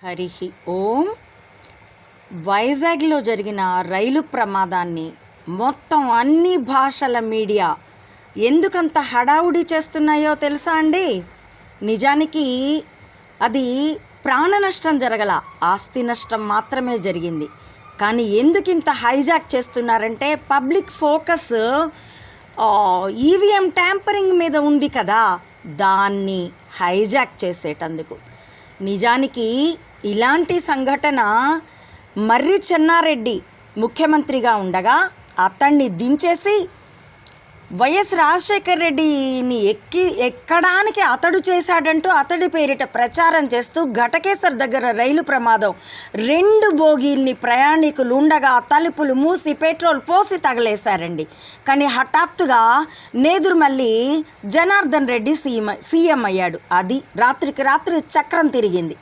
హరి ఓం. వైజాగ్లో జరిగిన రైలు ప్రమాదాన్ని మొత్తం అన్ని భాషల మీడియా ఎందుకంత హడావుడి చేస్తున్నాయో తెలుసా అండి? నిజానికి అది ప్రాణ నష్టం జరగల, ఆస్తి నష్టం మాత్రమే జరిగింది. కానీ ఎందుకు ఇంత హైజాక్ చేస్తున్నారంటే పబ్లిక్ ఫోకస్ ఈవీఎం ట్యాంపరింగ్ మీద ఉంది కదా, దాన్ని హైజాక్ చేసేటందుకు. నిజానికి ఇలాంటి సంఘటన మర్రి చెన్నారెడ్డి ముఖ్యమంత్రిగా ఉండగా అతన్ని దించేసి వైఎస్ రాజశేఖర్ రెడ్డిని ఎక్కడానికి అతడు చేశాడంటూ అతడి పేరిట ప్రచారం చేస్తూ ఘటకేసర్ దగ్గర రైలు ప్రమాదం 2 బోగీల్ని ప్రయాణికులు ఉండగా తలుపులు మూసి పెట్రోల్ పోసి తగలేశారండి. కానీ హఠాత్తుగా నేదురుమల్లి జనార్దన్ రెడ్డి సీఎం అయ్యాడు. అది రాత్రికి రాత్రి చక్రం తిరిగింది.